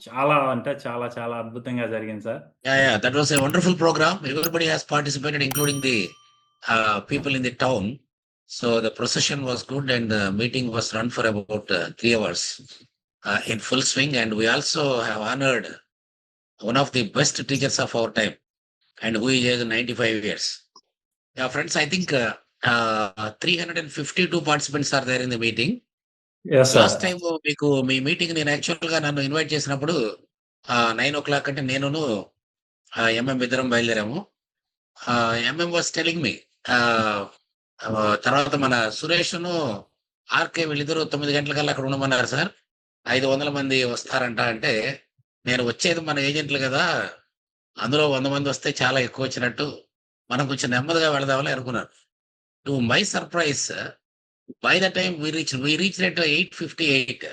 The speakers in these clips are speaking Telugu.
చాలా అంటే చాలా చాలా అద్భుతంగా జరిగింది sir. Yeah. That was a wonderful program. Everybody has participated, including the people in the town. So the procession was good, and the meeting was run for about 3 hours in full swing. And we also have honored one of the best teachers of our time, and who is 95 years. Yeah, friends, I think 352 participants are there in the meeting. Yes sir. Last time మీకు మీ మీటింగ్ నేను యాక్చువల్ గా నన్ను ఇన్వైట్ చేసినప్పుడు 9 o'clock అంటే నేను ఎంఎం ఇద్దరం బయలుదేరాము. ఎంఎం వాస్ టెలింగ్ మీ తర్వాత మన సురేష్ను ఆర్కే వీళ్ళిద్దరు 9 గంటలకల్లా అక్కడ ఉండమన్నారు సార్. 500 మంది వస్తారంట అంటే, నేను వచ్చేది మన ఏజెంట్లు కదా, అందులో 100 మంది వస్తే చాలా ఎక్కువ వచ్చినట్టు, మనం కొంచెం నెమ్మదిగా వెళదామని అనుకున్నాను. To my surprise, by the time we reached at 8:58.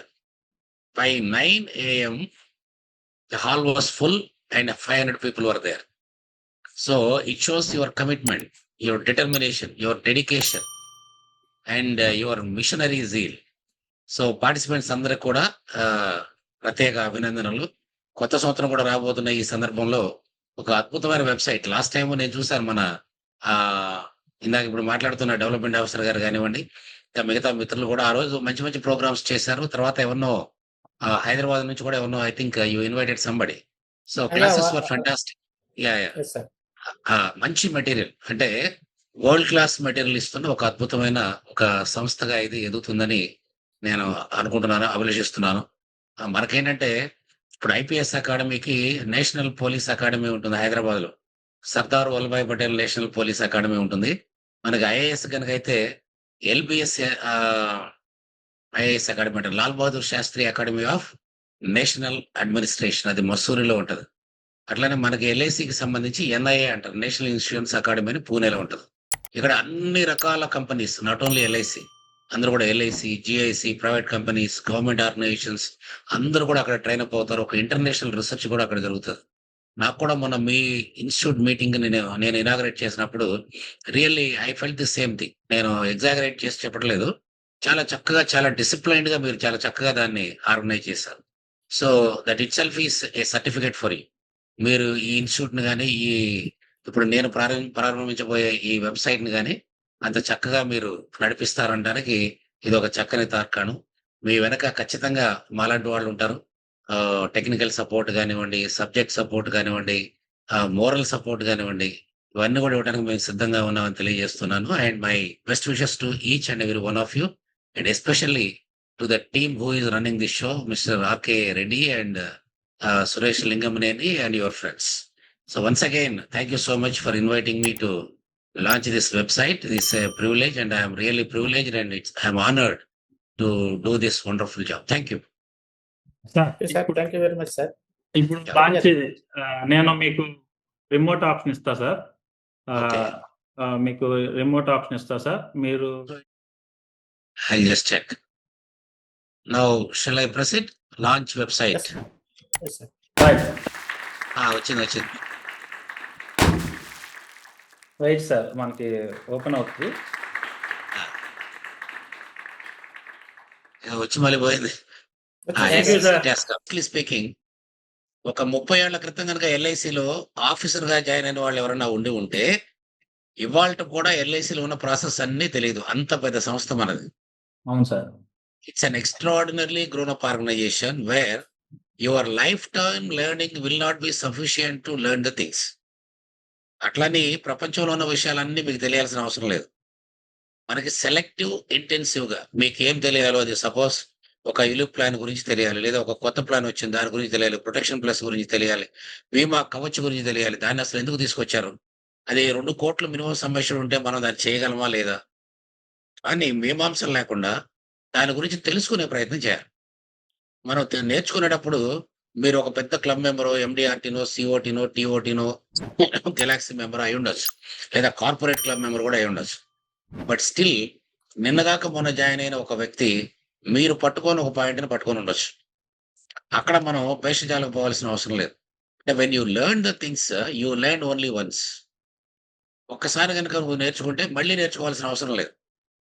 By 9 a.m. the hall was full and 500 people were there. So it shows your commitment, your determination, your dedication, and your missionary zeal. So participants అందరికి కూడా ప్రత్యేక అభినందనలు. కొత్త సంవత్సరం కూడా రాబోతున్న ఈ సందర్భంలో ఒక అద్భుతమైన వెబ్సైట్ లాస్ట్ టైం నేను చూశాను. మన ఇందాక ఇప్పుడు మాట్లాడుతున్న డెవలప్మెంట్ ఆఫీసర్ గారు కానివ్వండి, ఇంకా మిగతా మిత్రులు కూడా ఆ రోజు మంచి మంచి ప్రోగ్రామ్స్ చేశారు. తర్వాత ఎవరినో హైదరాబాద్ నుంచి కూడా ఎవరినో, I think you invited somebody. So classes were fantastic. Yeah మంచి మెటీరియల్, అంటే వరల్డ్ క్లాస్ మెటీరియల్ ఇస్తున్న ఒక అద్భుతమైన ఒక సంస్థగా ఇది ఎదుగుతుందని నేను అనుకుంటున్నాను, అభిలషిస్తున్నాను. మనకేంటంటే ఇప్పుడు ఐపీఎస్ అకాడమీకి నేషనల్ పోలీస్ అకాడమీ ఉంటుంది హైదరాబాద్ లో, Sardar Vallabhbhai Patel national police academy ఉంటుంది. మనకి ఐఏఎస్ కనుక అయితే ఎల్బిఎస్ ఐఏఎస్ అకాడమీ ఉంటుంది, Lal Bahadur Shastri academy of national administration, అది మసూరిలో ఉంటుంది. అట్లానే మనకి ఎల్ఐసికి సంబంధించి ఎన్ఐఏ అంటారు, నేషనల్ ఇన్సూరెన్స్ అకాడమీ అని పూణేలో ఉంటుంది. ఇక్కడ అన్ని రకాల కంపెనీస్, నాట్ ఓన్లీ ఎల్ఐసి, అందరూ కూడా LIC, GIC, private companies, government organisations అందరూ కూడా అక్కడ ట్రైన్ అప్ అవుతారు. ఒక ఇంటర్నేషనల్ రీసెర్చ్ కూడా అక్కడ జరుగుతుంది. నాకు కూడా మొన్న మీ ఇన్స్టిట్యూట్ మీటింగ్ నేను ఇనాగరేట్ చేసినప్పుడు really I felt the same thing. నేను ఎగ్జాగరేట్ చేసి చెప్పట్లేదు, చాలా చక్కగా, చాలా డిసిప్లైన్డ్ గా మీరు చాలా చక్కగా దాన్ని ఆర్గనైజ్ చేశారు. So that it self is a certificate for you. మీరు ఈ ఇన్స్టిట్యూట్ ని కానీ, ఈ ఇప్పుడు నేను ప్రారంభించబోయే ఈ వెబ్సైట్ ని కానీ అంత చక్కగా మీరు నడిపిస్తారనడానికి ఇది ఒక చక్కని తార్కాణం. మీ వెనక ఖచ్చితంగా మాలాంటి వాళ్ళు ఉంటారు. టెక్నికల్ సపోర్ట్ కానివ్వండి, సబ్జెక్ట్ సపోర్ట్ కానివ్వండి, మోరల్ సపోర్ట్ కానివ్వండి, ఇవన్నీ కూడా ఇవ్వడానికి మేము సిద్ధంగా ఉన్నామని తెలియజేస్తున్నాను. And my best wishes to each and every one of you, and especially to the team who is running the show, mister RK Reddy and Suresh Lingamaneni and your friends. So once again, thank you so much for inviting me to launch this website. This is a privilege, and I am really privileged, and I am honored to do this wonderful job. Thank you. Sir Thank you very much, sir. ఇప్పుడు లాంచ్ నేను మీకు రిమోట్ ఆప్షన్ ఇస్తా సార్. Okay. మీకు రిమోట్ ఆప్షన్ ఇస్తా సార్. మీరు I'll just check. Now, shall I proceed? Launch website. Yes, sir. వచ్చింది. రైట్ సార్, మనకి ఓపెన్ అవుతుంది. వచ్చి మళ్ళీ పోయింది. స్పీకింగ్, ఒక 30 ఏళ్ల క్రితం కనుక ఎల్ఐసిలో ఆఫీసర్ గా జాయిన్ అయిన వాళ్ళు ఎవరైనా ఉంటే ఇవాళ కూడా ఎల్ఐసిలో ఉన్న ప్రాసెస్ అన్ని తెలియదు. అంత పెద్ద సంస్థ మనది. అవును sir. It's an extraordinary grown up organisation where your life time learning will not be sufficient to learn the things. అట్లని ప్రపంచంలో ఉన్న విషయాలన్నీ మీకు తెలియాల్సిన అవసరం లేదు. మనకి సెలెక్టివ్ ఇంటెన్సివ్ గా మీకు ఏం తెలియాలో, అది సపోజ్ ఒక ఇల్లు ప్లాన్ గురించి తెలియాలి, లేదా ఒక కొత్త ప్లాన్ వచ్చింది దాని గురించి తెలియాలి, ప్రొటెక్షన్ ప్లస్ గురించి తెలియాలి, బీమా కవచ్ గురించి తెలియాలి, దాన్ని అసలు ఎందుకు తీసుకొచ్చారు, అది 2 కోట్ల మినిమం సంభాషణ ఉంటే మనం దాన్ని చేయగలమా లేదా అని మీమాంసం లేకుండా దాని గురించి తెలుసుకునే ప్రయత్నం చేయాలి. మనం నేర్చుకునేటప్పుడు మీరు ఒక పెద్ద క్లబ్ మెంబరో, ఎండిఆర్టీనో, సిఓటీనో, టీఓటీనో, గెలాక్సీ మెంబర్ అయి ఉండొచ్చు, లేదా కార్పొరేట్ క్లబ్ మెంబర్ కూడా అయి ఉండొచ్చు. బట్ స్టిల్ నిన్నదాకా మొన్న జాయిన్ అయిన ఒక వ్యక్తి మీరు పట్టుకొని ఒక పాయింట్ని పట్టుకొని ఉండొచ్చు. అక్కడ మనం భేషజాలకు పోవాల్సిన అవసరం లేదు. అంటే when you learn the things, you learn only once. ఒక్కసారి కనుక నువ్వు నేర్చుకుంటే మళ్ళీ నేర్చుకోవాల్సిన అవసరం లేదు.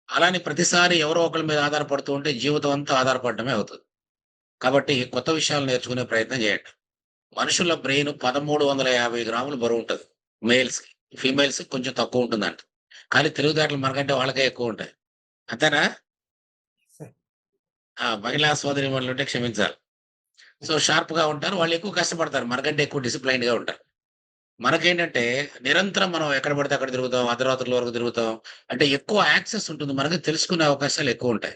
అలానే ప్రతిసారి ఎవరో ఒకరి మీద ఆధారపడుతూ ఉంటే జీవితం అంతా ఆధారపడటమే అవుతుంది. కాబట్టి కొత్త విషయాలు నేర్చుకునే ప్రయత్నం చేయండి. మనుషుల బ్రెయిన్ 1350 గ్రాములు బరువు ఉంటది మేల్స్‌కి. ఫీమేల్స్‌కి కొంచెం తక్కువ ఉంటుందంట. కానీ తెలివితేటలు మనకంటే వాళ్ళకే ఎక్కువ ఉంటాయి. అంతేనా? సార్. మహిళా సోదరీమణులుంటే క్షమించాలి. సో, షార్ప్‌గా ఉంటారు. వాళ్ళు ఎక్కువ కష్టపడతారు. మనకంటే ఎక్కువ డిసిప్లైన్డ్‌గా ఉంటారు. మనకేంటంటే నిరంతరం మనం ఎక్కడ పడితే అక్కడ తిరుగుతాం. అర్ధరాత్రుల వరకు తిరుగుతాం. అంటే ఎక్కువ యాక్సెస్ ఉంటుంది. మనకు తెలుసుకునే అవకాశాలు ఎక్కువుంటాయి.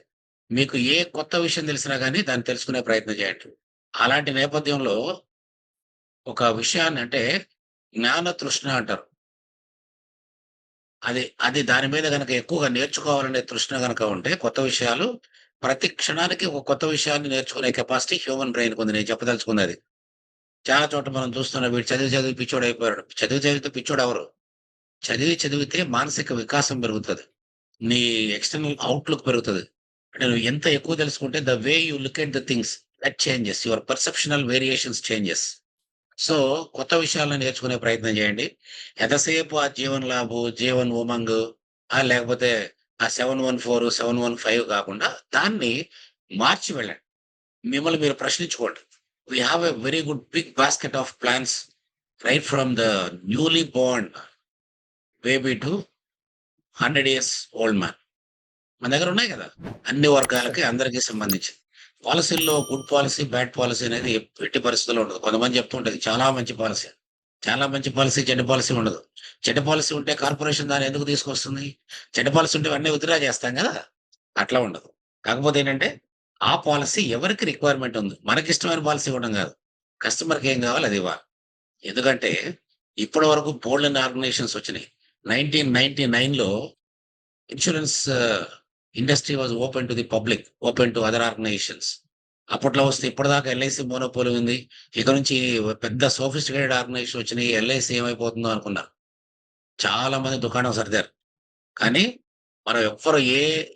మీకు ఏ కొత్త విషయం తెలిసినా గాని దాన్ని తెలుసుకునే ప్రయత్నం చేయండి. అలాంటి నేపథ్యంలో ఒక విషయాన్ని అంటే జ్ఞాన తృష్ణ అంటారు. అది అది దాని మీద గనక ఎక్కువగా నేర్చుకోవాలనే తృష్ణ గనక ఉంటే కొత్త విషయాలు ప్రతి క్షణానికి ఒక కొత్త విషయాన్ని నేర్చుకునే కెపాసిటీ హ్యూమన్ బ్రెయిన్‌కుంది. నేను చెప్పదలుచుకున్నది. చాలా చోట్ల మనం చూస్తున్నాం. వీడు చదివి చదివి పిచ్చోడయిపోయాడు. చదివి చదివితే పిచ్చోడెవరు? చదివి చదివితే మానసిక వికాసం పెరుగుతది. నీ ఎక్స్‌టర్నల్ ఔట్‌లుక్ పెరుగుతది. అంటే నువ్వు ఎంత ఎక్కువ తెలుసుకుంటే the way you look at the things that changes. Your perceptional variations changes. So, కొత్త విషయాలను నేర్చుకునే ప్రయత్నం చేయండి. ఎంతసేపు ఆ జీవన్ లాభు, జీవన్ ఉమంగ్ లేకపోతే ఆ 714, 715 కాకుండా దాన్ని మార్చి వెళ్ళండి. మిమ్మల్ని మీరు ప్రశ్నించుకోండి. We have a very good big basket of plans right from the newly born baby to 100 years old man. మన దగ్గర ఉన్నాయి కదా! అన్ని వర్గాలకి, అందరికి సంబంధించి. పాలిసీల్లో గుడ్ పాలిసీ, బ్యాడ్ పాలిసీ అనేది ఎట్టి పరిస్థితుల్లో ఉండదు. కొంతమంది చెప్తూ ఉంటది చాలా మంచి పాలిసీ. చాలా మంచి పాలిసీ, చెడ్డ పాలిసీ ఉండదు. చెడ్డ పాలిసీ ఉంటే కార్పొరేషన్ దాన్ని ఎందుకు తీసుకొస్తుంది? చెడ్డ పాలిసీ ఉంటే ఇవన్నీ విత్‌డ్రా చేస్తాం గదా! అట్లా ఉండదు. కాకపోతే ఏంటంటే, ఆ పాలిసీ ఎవరికి రిక్వైర్మెంట్ ఉంది. మనకిష్టమైన పాలిసీ ఇవ్వడం గాదు. కస్టమర్‌కి ఏం కావాలో అది ఇవ్వాలి. ఎందుకంటే, ఇప్పటి వరకు బోలెడన్ని ఆర్గనైజేషన్స్ వచ్చినాయి. 1999లో insurance industry was open to the public, open to other organisations. అప్పట్లో వస్తే ఇప్పటిదాకా ఎల్ఐసి మోనోపోలీ ఉంది. ఇక నుంచి పెద్ద సోఫిస్టికేటెడ్ ఆర్గనైజేషన్ వచ్చినాయి. ఎల్ఐసి ఏమైపోతుందో అనుకున్నారు. చాలా మంది దుకాణం సర్దారు. కానీ మనం ఎవ్వరు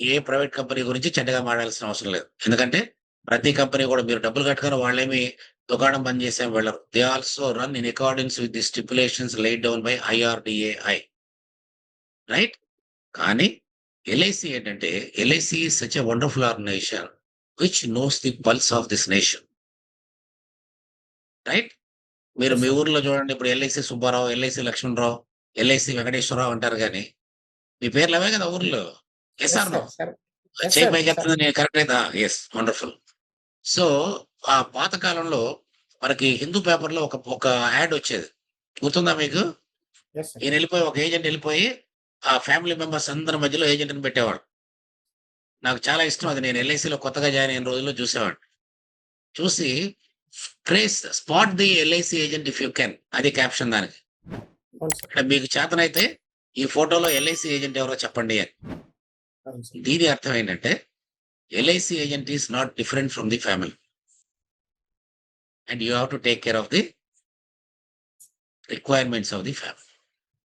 ఏ ప్రైవేట్ కంపెనీ గురించి చెడ్డగా మాట్లాడాల్సిన అవసరం లేదు. ఎందుకంటే ప్రతి కంపెనీ కూడా మీరు డబ్బులు కట్టుకొని వాళ్ళేమి దుకాణం బంద్ చేసేమి వెళ్ళరు. They also run in accordance with the stipulations laid down by IRDAI. Right? కానీ ఎల్ఐసి ఏంటంటే LIC is such a wonderful organisation which knows the pulse of this nation. Right? మీరు యెస్ మీ సార్. ఊర్లో చూడండి ఇప్పుడు LIC Subbarao, LIC Lakshmanarao, LIC Venkateswararao అంటారు గానీ, మీ పేర్లు అవే కదా ఊర్లో. Yes yes or no? Sir. Sir. Yes చెయ్యి సార్. పైకి సార్. ఎత్తండి నేను కరెక్ట్ అయితా? యెస్. వండర్‌ఫుల్. సో, ఆ పాత కాలంలో మనకి హిందూ పేపర్‌లో ఒక యాడ్ వచ్చేది. గుర్తుందా మీకు? Yes sir. ఈయనెళ్ళిపోయి ఒక ఏజెంట్ ఎళ్ళిపోయి ఆ ఫ్యామిలీ మెంబర్స్ అందరి మధ్యలో ఏజెంట్‌ని పెట్టేవాడు. నాకు చాలా ఇష్టం అది. నేను ఎల్ఐసిలో కొత్తగా జాయిన్ అయిన రోజుల్లో చూసేవాడిని. చూసి spot the LIC agent if you can అది క్యాప్షన్ దానికి. అవును సార్. అంటే మీకు చేతనైతే ఈ ఫోటోలో ఎల్ఐసి ఏజెంట్ ఎవరో చెప్పండి అని. అవును సార్. దీని అర్థం ఏంటంటే LIC agent is not different from the family. And you have to take care of the requirements of the family.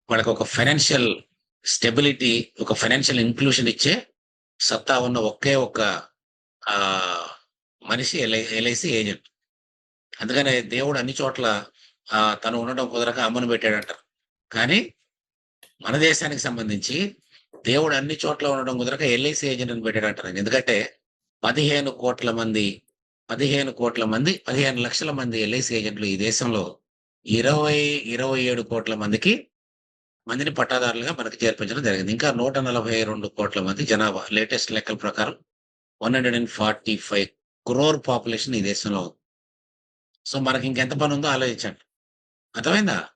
వాళ్ళకి ఒక ఫైనాన్షియల్ స్టెబిలిటీ, ఒక ఫైనాన్షియల్ ఇంక్లూషన్ ఇచ్చే సత్తా ఉన్న ఒకే ఒక్క ఆహ్, మనిషి ఎల్ఐసి ఏజెంట్. అందుకనే దేవుడు అన్ని చోట్ల తను ఉండడం కుదరక అమ్మను పెట్టాడంటారు. కానీ మన దేశానికి సంబంధించి దేవుడు అన్ని చోట్ల ఉండడం కుదరక ఎల్ఐసి ఏజెంట్‌ని పెట్టాడంటారు. ఎందుకంటే 15,00,00,000 మంది, 15,00,00,000 మంది ఎల్ఐసి ఏజెంట్‌లు ఈ దేశంలో 20, 27,00,00,000 మందిని పట్టాదారులుగా మనకు చేర్పించడం జరిగింది. ఇంకా 142,00,00,000 మంది జనాభా లేటెస్ట్ లెక్కల ప్రకారం 145,00,00,000 పాపులేషన్ ఈ దేశంలో ఉంది. సో, మనకి ఇంకెంత పనుందో ఆలోచించండి. అర్థమైందా?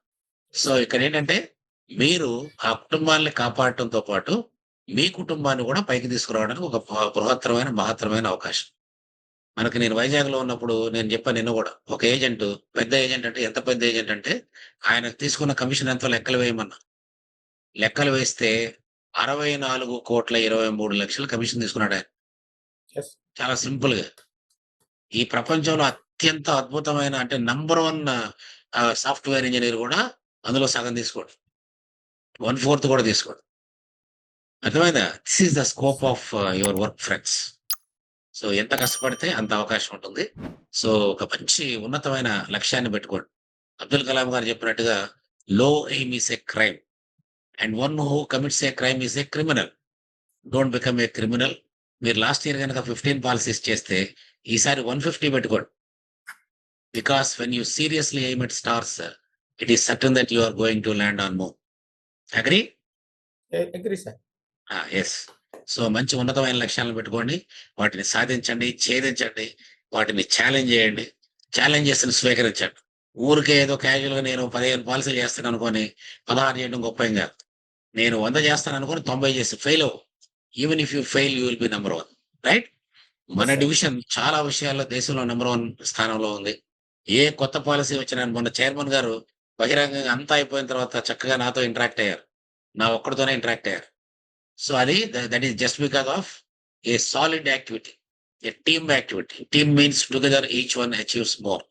Yes so, sir. ఇక్కడేంటంటే మీరు ఆ కుటుంబాల్ని కాపాడటంతో పాటు మీ కుటుంబాన్ని కూడా పైకి తీసుకురావడానికి ఒక బృహత్తరమైన, మహత్తరమైన అవకాశం. నేను వైజాగ్‌లో ఉన్నప్పుడు నేను చెప్పాను నిన్న గూడా. ఒక ఏజెంట్ పెద్ద ఏజెంట్ అంటే ఎంత పెద్ద ఏజెంట్ అంటే ఆయన తీసుకున్న కమిషన్ ఎంతో లెక్కలు వేయమన్నా. లెక్కలు వేస్తే 64,23,00,000 కమిషన్ తీసుకున్నాడాయన. యెస్. చాలా సింపుల్‌గా. ఈ ప్రపంచంలో అత్యంత అద్భుతమైన అంటే నంబర్ 1 సాఫ్ట్‌వేర్ ఇంజినీర్ గూడా అందులో సగం తీసుకోడు. 1/4 కూడా తీసుకోడు. అర్థమైందా? This is the scope of your work friends. So, ఎంత కష్టపడితే అంత అవకాశం ఉంటుంది. సో, ఒక మంచి ఉన్నతమైన లక్ష్యాన్ని పెట్టుకోండి. అబ్దుల్ కలాం గారు చెప్పినట్టుగా low aim is a crime and one who commits a crime is a criminal. Don't become a criminal. మీరు లాస్ట్ ఇయర్ కనుక 15 పాలసీస్ చేస్తే ఈసారి 150 పెట్టుకోండి. Because when you seriously aim at stars, it is certain that you are going to land on more. Agree? Agree, sir. Yes. So మంచి ఉన్నతమైన లక్ష్యాలను పెట్టుకోండి, వాటిని సాధించండి, ఛేదించండి, వాటిని ఛాలెంజ్ చేయండి, ఛాలెంజెస్ స్వీకరించండి. ఊరికే ఏదో క్యాజువల్ గా నేను 15 పాలసీలు చేస్తాను అనుకొని 16 చేయడం గొప్ప ఏం కాదు. నేను 100 చేస్తాను అనుకొని 90 చేసి ఫెయిల్ అవ్వు. Even if you fail you will be number 1, right? మన sir. డివిజన్ చాలా విషయాల్లో దేశంలో నెంబర్ 1 స్థానంలో ఉంది. ఏ కొత్త పాలసీ వచ్చినా మొన్న చైర్మన్ గారు బహిరంగంగా అంతా అయిపోయిన తర్వాత చక్కగా నాతో ఇంటరాక్ట్ అయ్యారు, నా ఒక్కడితోనే ఇంటరాక్ట్ అయ్యారు. సో అది that is just because of a solid activity, A team activity. Team means together each one achieves more.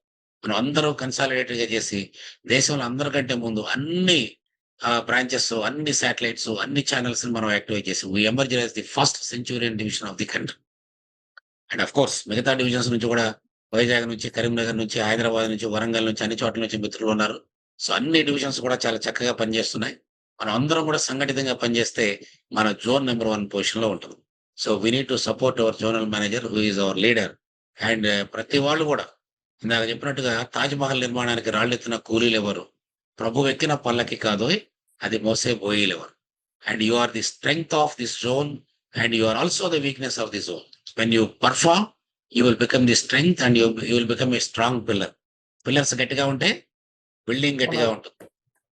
మనం అందరూ కన్సాలిడేటెడ్ గా చేసి దేశంలో అందరికంటే ముందు అన్ని బ్రాంచెస్, అన్ని శాటిలైట్స్, అన్ని ఛానల్స్ మనం యాక్టివేట్ చేసి we emerge as the first centurion division of the country. And of course మిగతా డివిజన్స్ నుంచి కూడా వైజాగ్ నుంచి, కరీంనగర్ నుంచి, హైదరాబాద్ నుంచి, వరంగల్ నుంచి, అన్ని చోట్ల నుంచి మిత్రులు ఉన్నారు. సో అన్ని డివిజన్స్ కూడా చాలా చక్కగా పనిచేస్తున్నాయి. మనం అందరం కూడా సంఘటితంగా పనిచేస్తే మన జోన్ నెంబర్ 1 పొజిషన్ లో ఉంటుంది. So we need to support our zonal manager who is our leader. And ప్రతి వాళ్ళు కూడా ఇందాక చెప్పినట్టుగా తాజ్ మహల్ నిర్మాణానికి రాళ్ళెత్తిన కూలీలు ఎవరు? ప్రభు ఎక్కిన పల్లకి కాదు, అది మోసే బోయిలు ఎవరు? And you are the strength of this zone and you are also the weakness of the zone. When you perform you will become the strength and you will become a strong pillar. Pillars గట్టిగా ఉంటే బిల్డింగ్ గట్టిగా ఉంటుంది.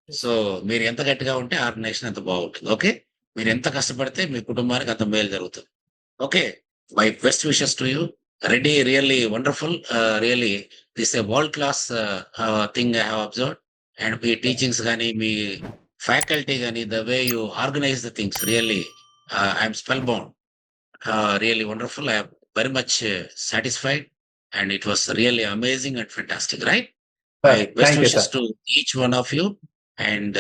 సో మీరు ఎంత గట్టిగా ఉంటే ఆర్గనైజేషన్ అంత బాగుంటుంది. ఓకే, మీరు ఎంత కష్టపడితే మీ కుటుంబానికి అంత మేలు జరుగుతుంది. Okay, my best wishes to you. Reddy, really wonderful. Really this A world class thing I have observed. And me teachings కానీ, మీ ఫ్యాకల్టీ కానీ, the way you organise the things, really I'm spell bound. Really wonderful. I am very much satisfied, and it was really amazing and fantastic, right? My best Thank you, wishes sir. to each one of you, and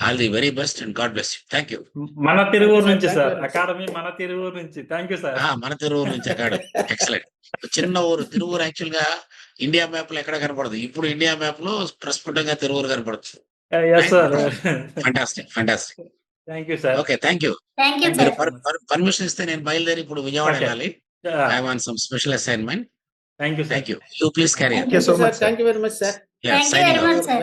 all the very best, and God bless you. Thank you. మన తిరువూరు sir. నుంచి Thank you sir, very much. Academy మన తిరువూరు నుంచి. Thank you sir. మన తిరువురు నుంచి అకాడమీ. ఎక్సలెంట్. చిన్న ఊరు తిరువురు యాక్చువల్ గా ఇండియా మ్యాప్ లో ఎక్కడ కనపడదు. ఇప్పుడు ఇండియా మ్యాప్ లో ప్రస్ఫుటంగా తిరువురు కనపడుతుంది. Yes sir. Fantastic, fantastic. Thank you sir. Okay, thank you. Thank you, మీరు sir. పర్మిషన్ ఇస్తే నేను బయలుదేరి ఇప్పుడు విజయవాడ Okay. వెళ్ళాలి. I want some special assignment. Thank you sir. Thank you. You please carry. Thank you so much, sir. Thank you very much, sir. Yeah, Thank you signing very off. much, sir.